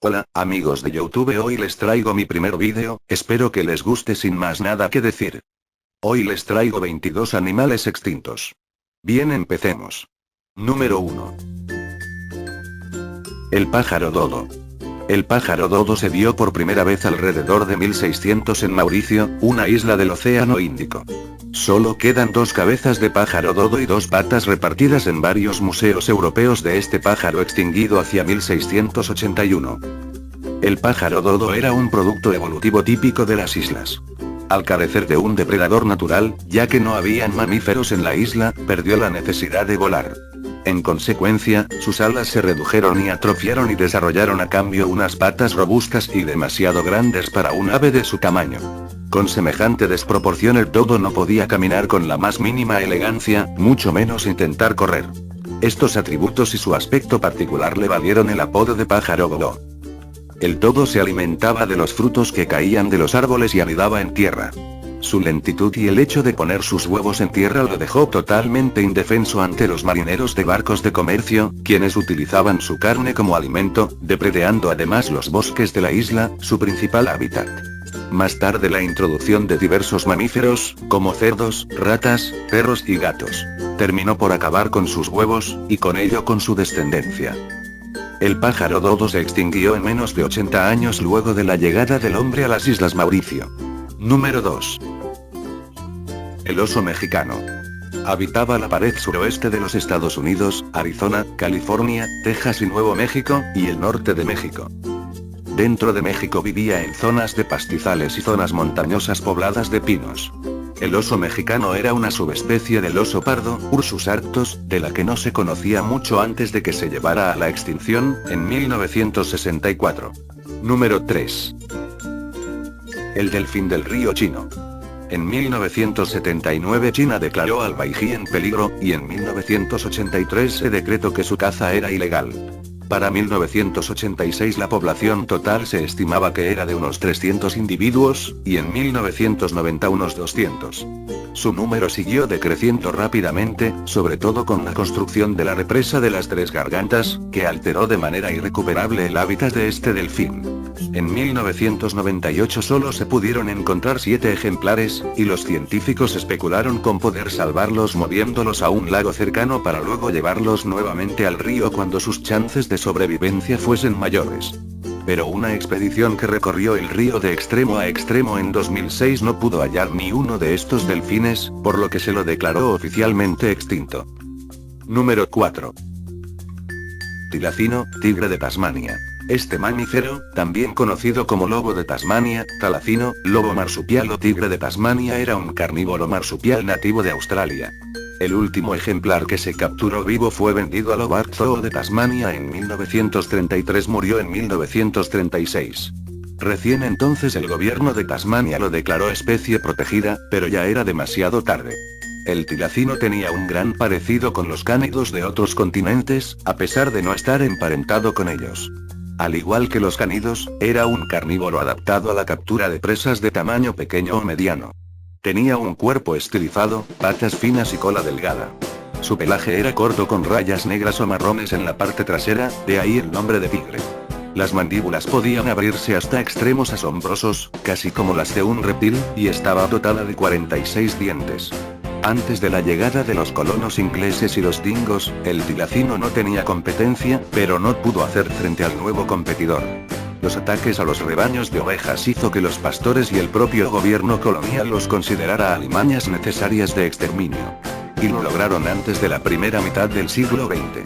Hola, amigos de YouTube, hoy les traigo mi primer vídeo, espero que les guste sin más nada que decir. Hoy les traigo 22 animales extintos. Bien, empecemos. Número 1. El pájaro dodo. El pájaro dodo se vio por primera vez alrededor de 1600 en Mauricio, una isla del Océano Índico. Solo quedan dos cabezas de pájaro dodo y dos patas repartidas en varios museos europeos de este pájaro extinguido hacia 1681. El pájaro dodo era un producto evolutivo típico de las islas. Al carecer de un depredador natural, ya que no habían mamíferos en la isla, perdió la necesidad de volar. En consecuencia, sus alas se redujeron y atrofiaron y desarrollaron a cambio unas patas robustas y demasiado grandes para un ave de su tamaño. Con semejante desproporción el dodo no podía caminar con la más mínima elegancia, mucho menos intentar correr. Estos atributos y su aspecto particular le valieron el apodo de pájaro dodo. El dodo se alimentaba de los frutos que caían de los árboles y anidaba en tierra. Su lentitud y el hecho de poner sus huevos en tierra lo dejó totalmente indefenso ante los marineros de barcos de comercio, quienes utilizaban su carne como alimento, depredando además los bosques de la isla, su principal hábitat. Más tarde la introducción de diversos mamíferos, como cerdos, ratas, perros y gatos, terminó por acabar con sus huevos, y con ello con su descendencia. El pájaro dodo se extinguió en menos de 80 años luego de la llegada del hombre a las Islas Mauricio. Número 2. El oso mexicano. Habitaba la pared suroeste de los Estados Unidos, Arizona, California, Texas y Nuevo México, y el norte de México. Dentro de México vivía en zonas de pastizales y zonas montañosas pobladas de pinos. El oso mexicano era una subespecie del oso pardo, Ursus arctos, de la que no se conocía mucho antes de que se llevara a la extinción, en 1964. Número 3. El delfín del río Chino. En 1979 China declaró al Baiji en peligro, y en 1983 se decretó que su caza era ilegal. Para 1986 la población total se estimaba que era de unos 300 individuos, y en 1990 unos 200. Su número siguió decreciendo rápidamente, sobre todo con la construcción de la represa de las Tres Gargantas, que alteró de manera irrecuperable el hábitat de este delfín. En 1998 solo se pudieron encontrar 7 ejemplares, y los científicos especularon con poder salvarlos moviéndolos a un lago cercano para luego llevarlos nuevamente al río cuando sus chances de sobrevivencia fuesen mayores. Pero una expedición que recorrió el río de extremo a extremo en 2006 no pudo hallar ni uno de estos delfines, por lo que se lo declaró oficialmente extinto. Número 4. Tilacino, tigre de Tasmania. Este mamífero, también conocido como lobo de Tasmania, talacino, lobo marsupial o tigre de Tasmania, era un carnívoro marsupial nativo de Australia. El último ejemplar que se capturó vivo fue vendido al Hobart Zoo de Tasmania en 1933, murió en 1936. Recién entonces el gobierno de Tasmania lo declaró especie protegida, pero ya era demasiado tarde. El tilacino tenía un gran parecido con los cánidos de otros continentes, a pesar de no estar emparentado con ellos. Al igual que los cánidos, era un carnívoro adaptado a la captura de presas de tamaño pequeño o mediano. Tenía un cuerpo estilizado, patas finas y cola delgada. Su pelaje era corto con rayas negras o marrones en la parte trasera, de ahí el nombre de tigre. Las mandíbulas podían abrirse hasta extremos asombrosos, casi como las de un reptil, y estaba dotada de 46 dientes. Antes de la llegada de los colonos ingleses y los dingos, el tilacino no tenía competencia, pero no pudo hacer frente al nuevo competidor. Los ataques a los rebaños de ovejas hizo que los pastores y el propio gobierno colonial los considerara alimañas necesarias de exterminio. Y lo lograron antes de la primera mitad del siglo XX.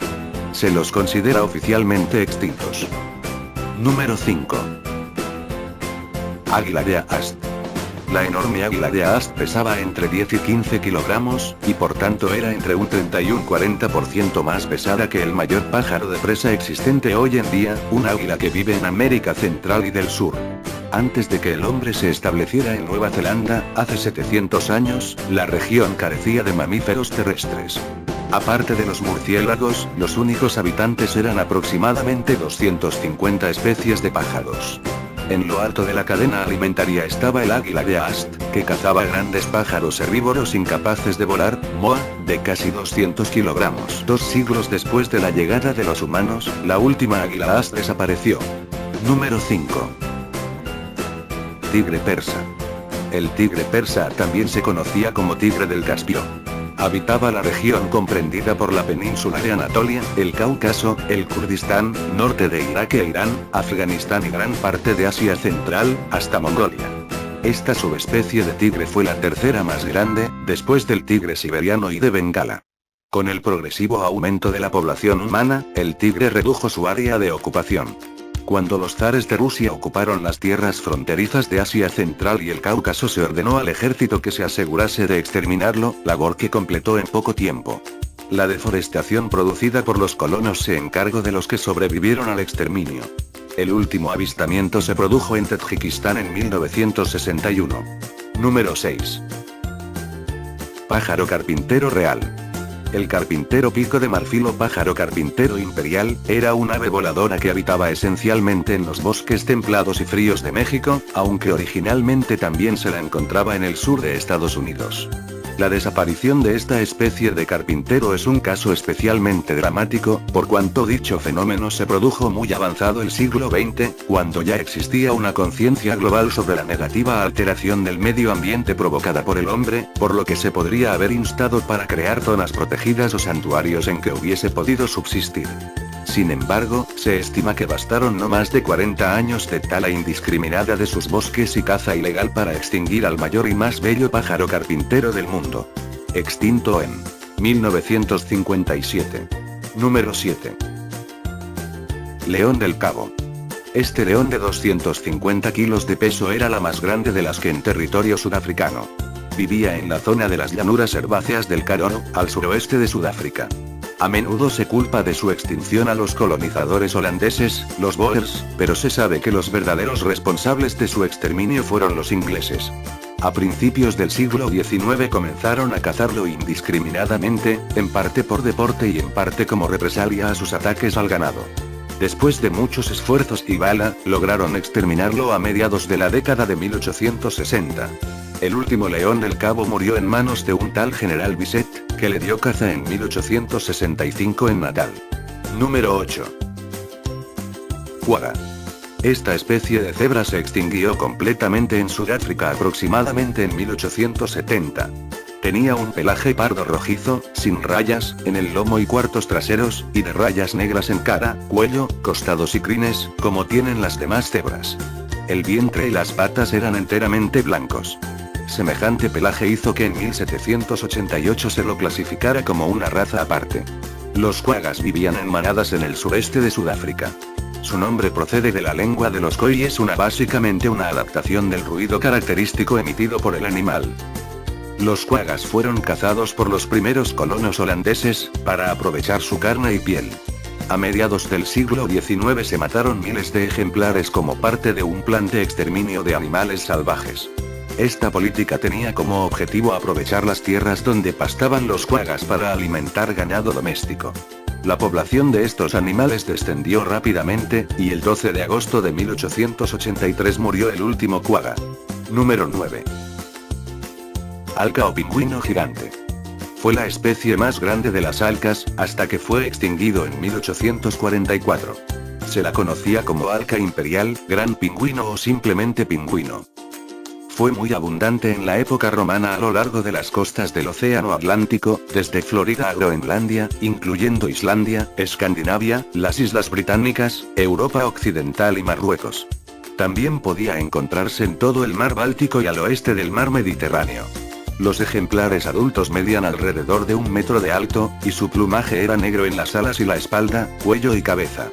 Se los considera oficialmente extintos. Número 5. Águila de Aast. La enorme águila de Aast pesaba entre 10 y 15 kilogramos, y por tanto era entre un 30 y un 40% más pesada que el mayor pájaro de presa existente hoy en día, un águila que vive en América Central y del Sur. Antes de que el hombre se estableciera en Nueva Zelanda, hace 700 años, la región carecía de mamíferos terrestres. Aparte de los murciélagos, los únicos habitantes eran aproximadamente 250 especies de pájaros. En lo alto de la cadena alimentaria estaba el águila de Aast, que cazaba grandes pájaros herbívoros incapaces de volar, moa, de casi 200 kilogramos. 2 siglos después de la llegada de los humanos, la última águila Aast desapareció. Número 5. Tigre persa. El tigre persa también se conocía como tigre del Caspio. Habitaba la región comprendida por la península de Anatolia, el Cáucaso, el Kurdistán, norte de Irak e Irán, Afganistán y gran parte de Asia Central, hasta Mongolia. Esta subespecie de tigre fue la tercera más grande, después del tigre siberiano y de Bengala. Con el progresivo aumento de la población humana, el tigre redujo su área de ocupación. Cuando los zares de Rusia ocuparon las tierras fronterizas de Asia Central y el Cáucaso, se ordenó al ejército que se asegurase de exterminarlo, labor que completó en poco tiempo. La deforestación producida por los colonos se encargó de los que sobrevivieron al exterminio. El último avistamiento se produjo en Tadjikistán en 1961. Número 6. Pájaro carpintero real. El carpintero pico de marfil o pájaro carpintero imperial, era un ave voladora que habitaba esencialmente en los bosques templados y fríos de México, aunque originalmente también se la encontraba en el sur de Estados Unidos. La desaparición de esta especie de carpintero es un caso especialmente dramático, por cuanto dicho fenómeno se produjo muy avanzado el siglo XX, cuando ya existía una conciencia global sobre la negativa alteración del medio ambiente provocada por el hombre, por lo que se podría haber instado para crear zonas protegidas o santuarios en que hubiese podido subsistir. Sin embargo, se estima que bastaron no más de 40 años de tala indiscriminada de sus bosques y caza ilegal para extinguir al mayor y más bello pájaro carpintero del mundo. Extinto en 1957. Número 7. León del Cabo. Este león de 250 kilos de peso era la más grande de las que en territorio sudafricano. Vivía en la zona de las llanuras herbáceas del Karoo, al suroeste de Sudáfrica. A menudo se culpa de su extinción a los colonizadores holandeses, los Boers, pero se sabe que los verdaderos responsables de su exterminio fueron los ingleses. A principios del siglo XIX comenzaron a cazarlo indiscriminadamente, en parte por deporte y en parte como represalia a sus ataques al ganado. Después de muchos esfuerzos y bala, lograron exterminarlo a mediados de la década de 1860. El último león del Cabo murió en manos de un tal general Bisset, que le dio caza en 1865 en Natal. Número 8. Quagga. Esta especie de cebra se extinguió completamente en Sudáfrica aproximadamente en 1870. Tenía un pelaje pardo rojizo, sin rayas, en el lomo y cuartos traseros, y de rayas negras en cara, cuello, costados y crines, como tienen las demás cebras. El vientre y las patas eran enteramente blancos. Semejante pelaje hizo que en 1788 se lo clasificara como una raza aparte. Los quaggas vivían en manadas en el sureste de Sudáfrica. Su nombre procede de la lengua de los Khoi y es básicamente una adaptación del ruido característico emitido por el animal. Los quaggas fueron cazados por los primeros colonos holandeses, para aprovechar su carne y piel. A mediados del siglo XIX se mataron miles de ejemplares como parte de un plan de exterminio de animales salvajes. Esta política tenía como objetivo aprovechar las tierras donde pastaban los quaggas para alimentar ganado doméstico. La población de estos animales descendió rápidamente, y el 12 de agosto de 1883 murió el último quagga. Número 9. Alca o pingüino gigante. Fue la especie más grande de las alcas, hasta que fue extinguido en 1844. Se la conocía como alca imperial, gran pingüino o simplemente pingüino. Fue muy abundante en la época romana a lo largo de las costas del Océano Atlántico, desde Florida a Groenlandia, incluyendo Islandia, Escandinavia, las Islas Británicas, Europa Occidental y Marruecos. También podía encontrarse en todo el mar Báltico y al oeste del mar Mediterráneo. Los ejemplares adultos medían alrededor de 1 metro de alto, y su plumaje era negro en las alas y la espalda, cuello y cabeza.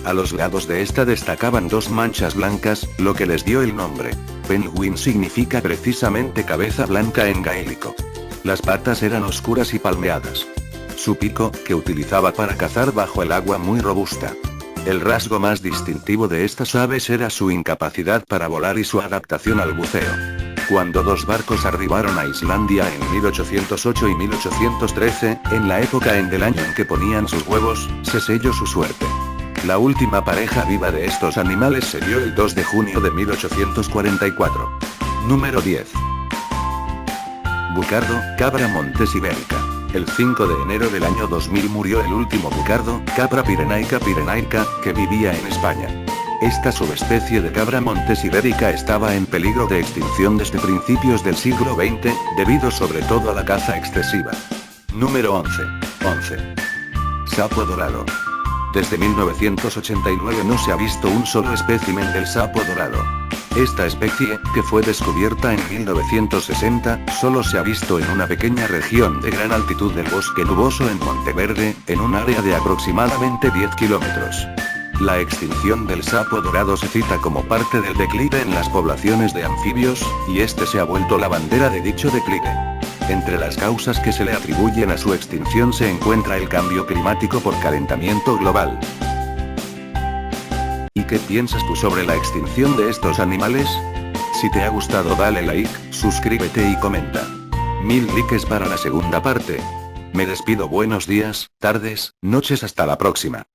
A los lados de esta destacaban 2 manchas blancas, lo que les dio el nombre. Penguin significa precisamente cabeza blanca en gaélico. Las patas eran oscuras y palmeadas. Su pico, que utilizaba para cazar bajo el agua, muy robusta. El rasgo más distintivo de estas aves era su incapacidad para volar y su adaptación al buceo. Cuando 2 barcos arribaron a Islandia en 1808 y 1813, en la época del año en que ponían sus huevos, se selló su suerte. La última pareja viva de estos animales se dio el 2 de junio de 1844. Número 10. Bucardo, cabra montes ibérica. El 5 de enero del año 2000 murió el último bucardo, Capra pyrenaica, que vivía en España. Esta subespecie de cabra montés ibérica estaba en peligro de extinción desde principios del siglo XX, debido sobre todo a la caza excesiva. Número 11. 11. Sapo dorado. Desde 1989 no se ha visto un solo espécimen del sapo dorado. Esta especie, que fue descubierta en 1960, solo se ha visto en una pequeña región de gran altitud del bosque nuboso en Monteverde, en un área de aproximadamente 10 kilómetros. La extinción del sapo dorado se cita como parte del declive en las poblaciones de anfibios, y este se ha vuelto la bandera de dicho declive. Entre las causas que se le atribuyen a su extinción se encuentra el cambio climático por calentamiento global. ¿Y qué piensas tú sobre la extinción de estos animales? Si te ha gustado dale like, suscríbete y comenta. 1000 likes para la segunda parte. Me despido, buenos días, tardes, noches, hasta la próxima.